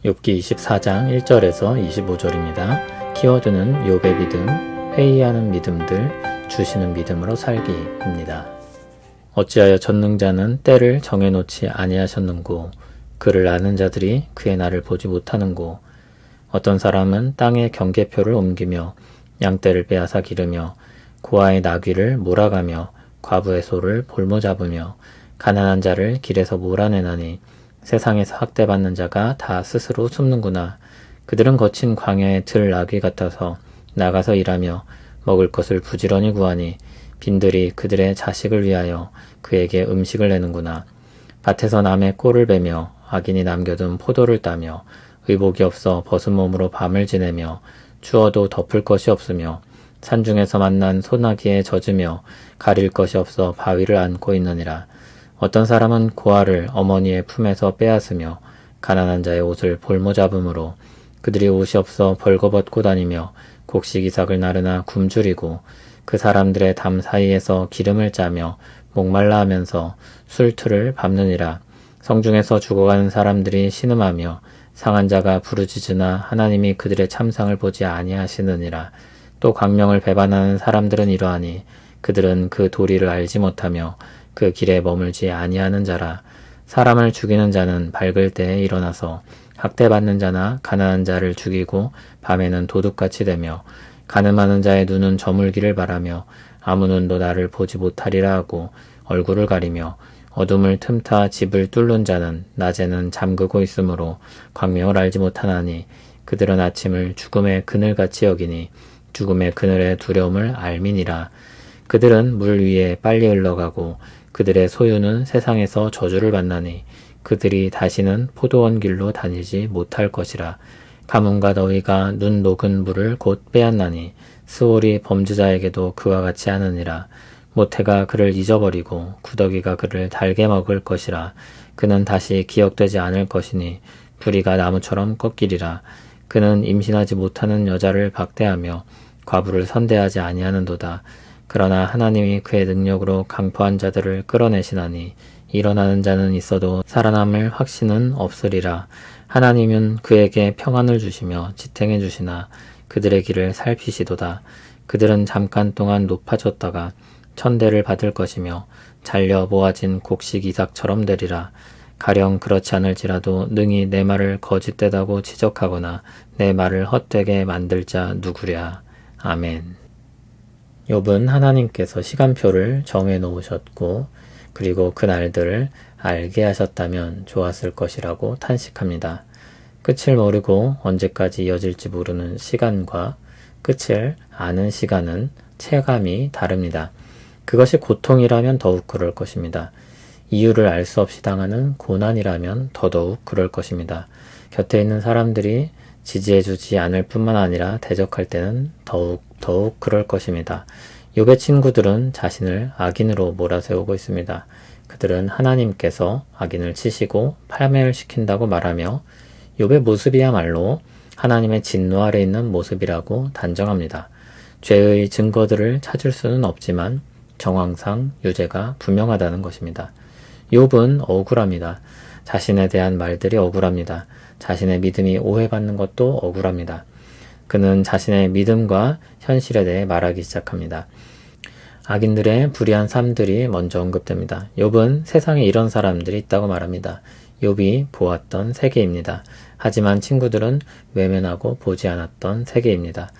욥기 24장 1절에서 25절입니다. 키워드는 욥의 믿음, 회의하는 믿음들, 주시는 믿음으로 살기입니다. 어찌하여 전능자는 때를 정해놓지 아니하셨는고, 그를 아는 자들이 그의 날을 보지 못하는고, 어떤 사람은 땅에 경계표를 옮기며 양떼를 빼앗아 기르며 고아의 나귀를 몰아가며 과부의 소를 볼모 잡으며 가난한 자를 길에서 몰아내나니 세상에서 학대받는 자가 다 스스로 숨는구나. 그들은 거친 광야의 들 나귀 같아서 나가서 일하며 먹을 것을 부지런히 구하니 빈들이 그들의 자식을 위하여 그에게 음식을 내는구나. 밭에서 남의 꼴을 베며 악인이 남겨둔 포도를 따며 의복이 없어 벗은 몸으로 밤을 지내며 추워도 덮을 것이 없으며 산중에서 만난 소나기에 젖으며 가릴 것이 없어 바위를 안고 있느니라. 어떤 사람은 고아를 어머니의 품에서 빼앗으며 가난한 자의 옷을 볼모 잡음으로 그들이 옷이 없어 벌거벗고 다니며 곡식이삭을 나르나 굶주리고 그 사람들의 담 사이에서 기름을 짜며 목말라 하면서 술틀을 밟느니라. 성중에서 죽어가는 사람들이 신음하며 상한 자가 부르짖으나 하나님이 그들의 참상을 보지 아니하시느니라. 또 광명을 배반하는 사람들은 이러하니 그들은 그 도리를 알지 못하며 그 길에 머물지 아니하는 자라. 사람을 죽이는 자는 밝을 때에 일어나서 학대받는 자나 가난한 자를 죽이고 밤에는 도둑같이 되며 가늠하는 자의 눈은 저물기를 바라며 아무 눈도 나를 보지 못하리라 하고 얼굴을 가리며 어둠을 틈타 집을 뚫는 자는 낮에는 잠그고 있으므로 광명을 알지 못하나니 그들은 아침을 죽음의 그늘같이 여기니 죽음의 그늘의 두려움을 알미니라. 그들은 물 위에 빨리 흘러가고 그들의 소유는 세상에서 저주를 받나니 그들이 다시는 포도원 길로 다니지 못할 것이라. 가뭄과 더위가 눈 녹은 물을 곧 빼앗나니 스올이 범죄자에게도 그와 같이 하느니라. 모태가 그를 잊어버리고 구더기가 그를 달게 먹을 것이라. 그는 다시 기억되지 않을 것이니 부리가 나무처럼 꺾이리라. 그는 임신하지 못하는 여자를 박대하며 과부를 선대하지 아니하는도다. 그러나 하나님이 그의 능력으로 강포한 자들을 끌어내시나니 일어나는 자는 있어도 살아남을 확신은 없으리라. 하나님은 그에게 평안을 주시며 지탱해 주시나 그들의 길을 살피시도다. 그들은 잠깐 동안 높아졌다가 천대를 받을 것이며 잘려 모아진 곡식 이삭처럼 되리라. 가령 그렇지 않을지라도 능히 내 말을 거짓되다고 지적하거나 내 말을 헛되게 만들 자 누구랴. 아멘. 욥은 하나님께서 시간표를 정해 놓으셨고 그리고 그 날들을 알게 하셨다면 좋았을 것이라고 탄식합니다. 끝을 모르고 언제까지 이어질지 모르는 시간과 끝을 아는 시간은 체감이 다릅니다. 그것이 고통이라면 더욱 그럴 것입니다. 이유를 알 수 없이 당하는 고난이라면 더더욱 그럴 것입니다. 곁에 있는 사람들이 지지해주지 않을 뿐만 아니라 대적할 때는 더욱 그럴 것입니다. 욥의 친구들은 자신을 악인으로 몰아세우고 있습니다. 그들은 하나님께서 악인을 치시고 파멸시킨다고 말하며 욥의 모습이야말로 하나님의 진노 아래 있는 모습이라고 단정합니다. 죄의 증거들을 찾을 수는 없지만 정황상 유죄가 분명하다는 것입니다. 욥은 억울합니다. 자신에 대한 말들이 억울합니다. 자신의 믿음이 오해받는 것도 억울합니다. 그는 자신의 믿음과 현실에 대해 말하기 시작합니다. 악인들의 불의한 삶들이 먼저 언급됩니다. 욥은 세상에 이런 사람들이 있다고 말합니다. 욥이 보았던 세계입니다. 하지만 친구들은 외면하고 보지 않았던 세계입니다.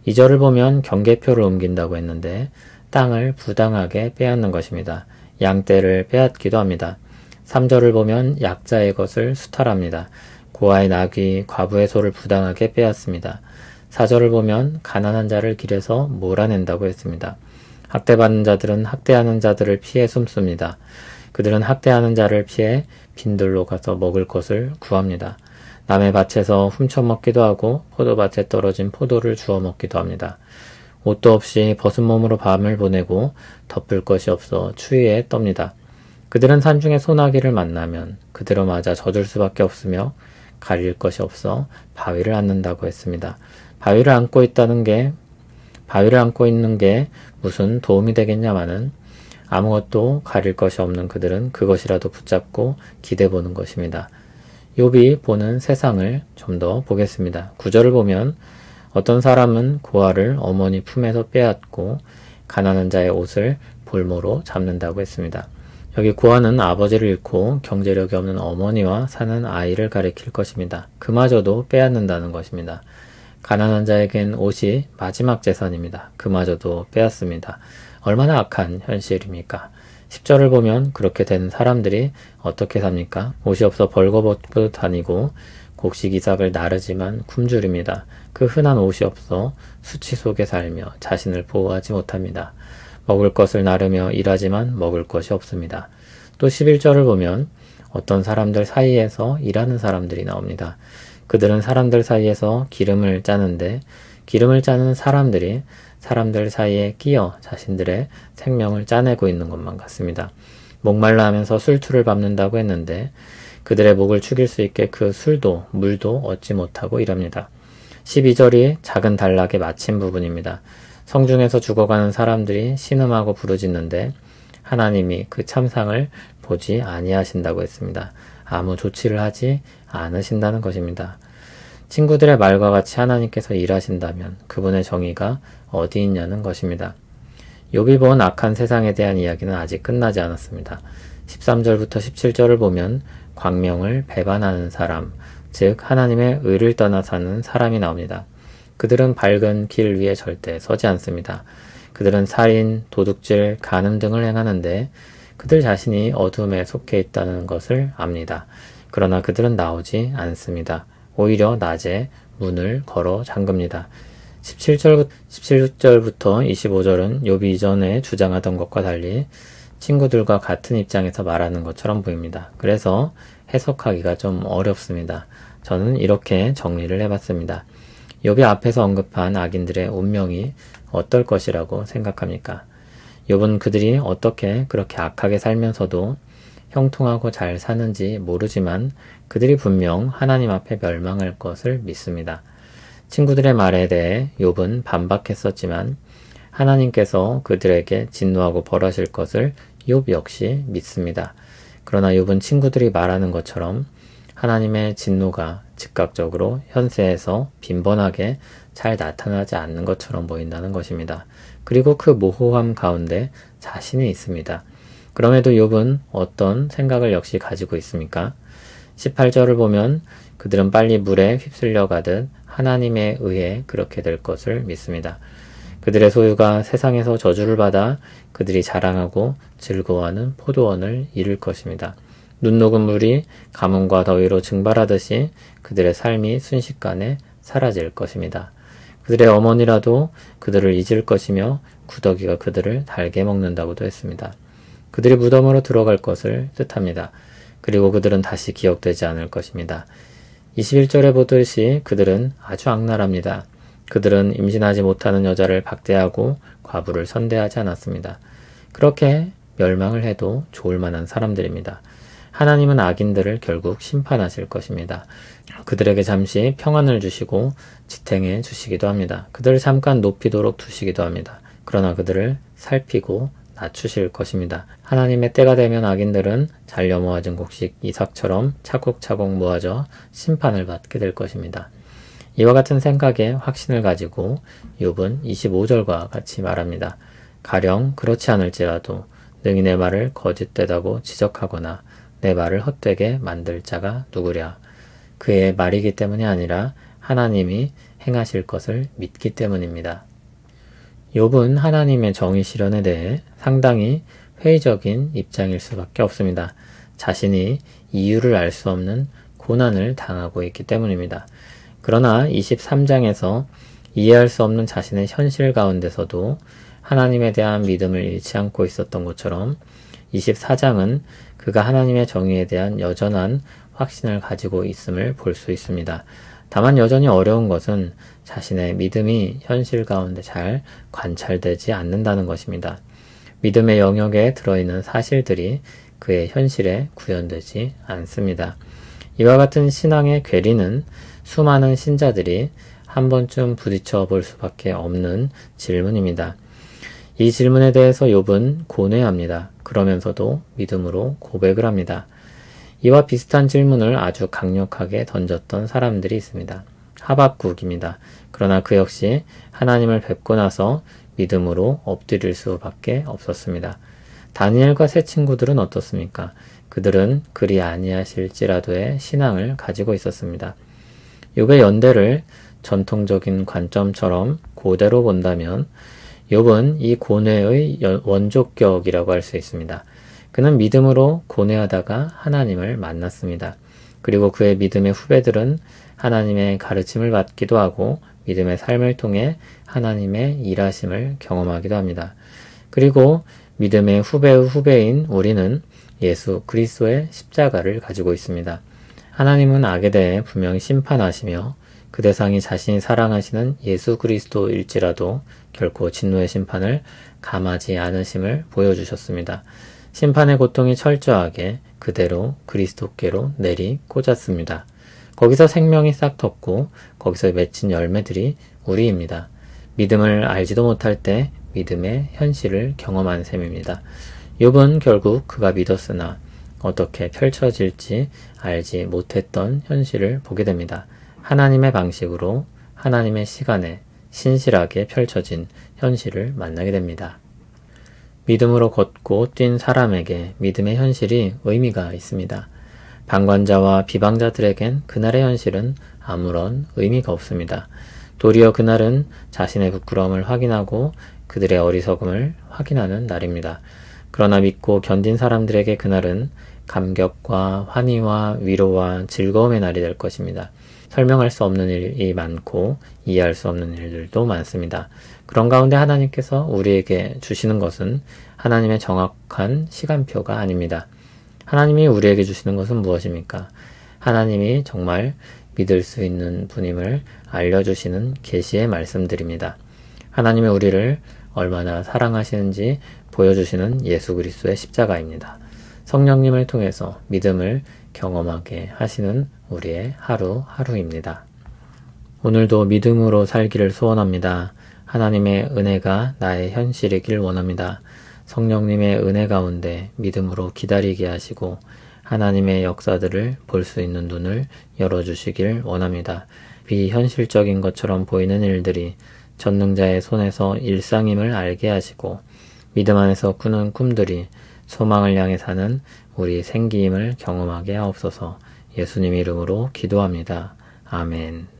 2절을 보면 경계표를 옮긴다고 했는데 땅을 부당하게 빼앗는 것입니다. 양떼를 빼앗기도 합니다. 3절을 보면 약자의 것을 수탈합니다. 고아의 나귀, 과부의 소를 부당하게 빼앗습니다. 4절을 보면 가난한 자를 길에서 몰아낸다고 했습니다. 학대받는 자들은 학대하는 자들을 피해 숨습니다. 그들은 학대하는 자를 피해 빈들로 가서 먹을 것을 구합니다. 남의 밭에서 훔쳐먹기도 하고 포도밭에 떨어진 포도를 주워 먹기도 합니다. 옷도 없이 벗은 몸으로 밤을 보내고 덮을 것이 없어 추위에 떱니다. 그들은 산중에 소나기를 만나면 그대로 맞아 젖을 수밖에 없으며 가릴 것이 없어 바위를 앓는다고 했습니다. 바위를 앓고 있는 게 무슨 도움이 되겠냐마는 아무것도 가릴 것이 없는 그들은 그것이라도 붙잡고 기대보는 것입니다. 욥이 보는 세상을 좀 더 보겠습니다. 9절을 보면 어떤 사람은 고아를 어머니 품에서 빼앗고 가난한 자의 옷을 볼모로 잡는다고 했습니다. 여기 고아는 아버지를 잃고 경제력이 없는 어머니와 사는 아이를 가리킬 것입니다. 그마저도 빼앗는다는 것입니다. 가난한 자에겐 옷이 마지막 재산입니다. 그마저도 빼앗습니다. 얼마나 악한 현실입니까? 10절을 보면 그렇게 된 사람들이 어떻게 삽니까? 옷이 없어 벌거벗고 다니고 곡식이삭을 나르지만 굶주립니다. 그 흔한 옷이 없어 수치 속에 살며 자신을 보호하지 못합니다. 먹을 것을 나르며 일하지만 먹을 것이 없습니다. 또 11절을 보면 어떤 사람들 사이에서 일하는 사람들이 나옵니다. 그들은 사람들 사이에서 기름을 짜는데 기름을 짜는 사람들이 사람들 사이에 끼어 자신들의 생명을 짜내고 있는 것만 같습니다. 목말라 하면서 술투를 밟는다고 했는데 그들의 목을 축일 수 있게 그 술도 물도 얻지 못하고 이랍니다. 12절이 작은 단락의 마침 부분입니다. 성중에서 죽어가는 사람들이 신음하고 부르짖는데 하나님이 그 참상을 보지 아니하신다고 했습니다. 아무 조치를 하지 않으신다는 것입니다. 친구들의 말과 같이 하나님께서 일하신다면 그분의 정의가 어디 있냐는 것입니다. 욥이 본 악한 세상에 대한 이야기는 아직 끝나지 않았습니다. 13절부터 17절을 보면 광명을 배반하는 사람, 즉 하나님의 의를 떠나 사는 사람이 나옵니다. 그들은 밝은 길 위에 절대 서지 않습니다. 그들은 살인, 도둑질, 간음 등을 행하는데 그들 자신이 어둠에 속해 있다는 것을 압니다. 그러나 그들은 나오지 않습니다. 오히려 낮에 문을 걸어 잠깁니다. 17절부터 25절은 욥이 이전에 주장하던 것과 달리 친구들과 같은 입장에서 말하는 것처럼 보입니다. 그래서 해석하기가 좀 어렵습니다. 저는 이렇게 정리를 해봤습니다. 욥이 앞에서 언급한 악인들의 운명이 어떨 것이라고 생각합니까? 욥은 그들이 어떻게 그렇게 악하게 살면서도 형통하고 잘 사는지 모르지만 그들이 분명 하나님 앞에 멸망할 것을 믿습니다. 친구들의 말에 대해 욥은 반박했었지만 하나님께서 그들에게 진노하고 벌하실 것을 욥 역시 믿습니다. 그러나 욥은 친구들이 말하는 것처럼 하나님의 진노가 즉각적으로 현세에서 빈번하게 잘 나타나지 않는 것처럼 보인다는 것입니다. 그리고 그 모호함 가운데 자신이 있습니다. 그럼에도 욥은 어떤 생각을 역시 가지고 있습니까? 18절을 보면 그들은 빨리 물에 휩쓸려 가듯 하나님에 의해 그렇게 될 것을 믿습니다. 그들의 소유가 세상에서 저주를 받아 그들이 자랑하고 즐거워하는 포도원을 이룰 것입니다. 눈 녹은 물이 가뭄과 더위로 증발하듯이 그들의 삶이 순식간에 사라질 것입니다. 그들의 어머니라도 그들을 잊을 것이며 구더기가 그들을 달게 먹는다고도 했습니다. 그들이 무덤으로 들어갈 것을 뜻합니다. 그리고 그들은 다시 기억되지 않을 것입니다. 21절에 보듯이 그들은 아주 악랄합니다. 그들은 임신하지 못하는 여자를 박대하고 과부를 선대하지 않았습니다. 그렇게 멸망을 해도 좋을 만한 사람들입니다. 하나님은 악인들을 결국 심판하실 것입니다. 그들에게 잠시 평안을 주시고 지탱해 주시기도 합니다. 그들을 잠깐 높이도록 두시기도 합니다. 그러나 그들을 살피고 낮추실 것입니다. 하나님의 때가 되면 악인들은 잘려 모아진 곡식 이삭처럼 차곡차곡 모아져 심판을 받게 될 것입니다. 이와 같은 생각에 확신을 가지고 욥은 25절과 같이 말합니다. 가령 그렇지 않을지라도 능히 내 말을 거짓되다고 지적하거나 내 말을 헛되게 만들 자가 누구랴. 그의 말이기 때문이 아니라 하나님이 행하실 것을 믿기 때문입니다. 욥은 하나님의 정의 실현에 대해 상당히 회의적인 입장일 수밖에 없습니다. 자신이 이유를 알 수 없는 고난을 당하고 있기 때문입니다. 그러나 23장에서 이해할 수 없는 자신의 현실 가운데서도 하나님에 대한 믿음을 잃지 않고 있었던 것처럼 24장은 그가 하나님의 정의에 대한 여전한 확신을 가지고 있음을 볼 수 있습니다. 다만 여전히 어려운 것은 자신의 믿음이 현실 가운데 잘 관찰되지 않는다는 것입니다. 믿음의 영역에 들어있는 사실들이 그의 현실에 구현되지 않습니다. 이와 같은 신앙의 괴리는 수많은 신자들이 한 번쯤 부딪혀 볼 수밖에 없는 질문입니다. 이 질문에 대해서 욥은 고뇌합니다. 그러면서도 믿음으로 고백을 합니다. 이와 비슷한 질문을 아주 강력하게 던졌던 사람들이 있습니다. 하박국입니다. 그러나 그 역시 하나님을 뵙고 나서 믿음으로 엎드릴 수밖에 없었습니다. 다니엘과 세 친구들은 어떻습니까? 그들은 그리 아니하실지라도의 신앙을 가지고 있었습니다. 욥의 연대를 전통적인 관점처럼 고대로 본다면 욥은 이 고뇌의 원조격이라고 할 수 있습니다. 그는 믿음으로 고뇌하다가 하나님을 만났습니다. 그리고 그의 믿음의 후배들은 하나님의 가르침을 받기도 하고 믿음의 삶을 통해 하나님의 일하심을 경험하기도 합니다. 그리고 믿음의 후배의 후배인 우리는 예수 그리스도의 십자가를 가지고 있습니다. 하나님은 악에 대해 분명히 심판하시며 그 대상이 자신이 사랑하시는 예수 그리스도일지라도 결코 진노의 심판을 감하지 않으심을 보여주셨습니다. 심판의 고통이 철저하게 그대로 그리스도께로 내리 꽂았습니다. 거기서 생명이 싹 텄고 거기서 맺힌 열매들이 우리입니다. 믿음을 알지도 못할 때 믿음의 현실을 경험한 셈입니다. 욥은 결국 그가 믿었으나 어떻게 펼쳐질지 알지 못했던 현실을 보게 됩니다. 하나님의 방식으로 하나님의 시간에 신실하게 펼쳐진 현실을 만나게 됩니다. 믿음으로 걷고 뛴 사람에게 믿음의 현실이 의미가 있습니다. 방관자와 비방자들에겐 그날의 현실은 아무런 의미가 없습니다. 도리어 그날은 자신의 부끄러움을 확인하고 그들의 어리석음을 확인하는 날입니다. 그러나 믿고 견딘 사람들에게 그날은 감격과 환희와 위로와 즐거움의 날이 될 것입니다. 설명할 수 없는 일이 많고 이해할 수 없는 일들도 많습니다. 그런 가운데 하나님께서 우리에게 주시는 것은 하나님의 정확한 시간표가 아닙니다. 하나님이 우리에게 주시는 것은 무엇입니까? 하나님이 정말 믿을 수 있는 분임을 알려주시는 계시의 말씀들입니다. 하나님이 우리를 얼마나 사랑하시는지 보여주시는 예수 그리스도의 십자가입니다. 성령님을 통해서 믿음을 경험하게 하시는 우리의 하루하루입니다. 오늘도 믿음으로 살기를 소원합니다. 하나님의 은혜가 나의 현실이길 원합니다. 성령님의 은혜 가운데 믿음으로 기다리게 하시고 하나님의 역사들을 볼 수 있는 눈을 열어주시길 원합니다. 비현실적인 것처럼 보이는 일들이 전능자의 손에서 일상임을 알게 하시고 믿음 안에서 꾸는 꿈들이 소망을 향해 사는 우리 생기임을 경험하게 하옵소서. 예수님 이름으로 기도합니다. 아멘.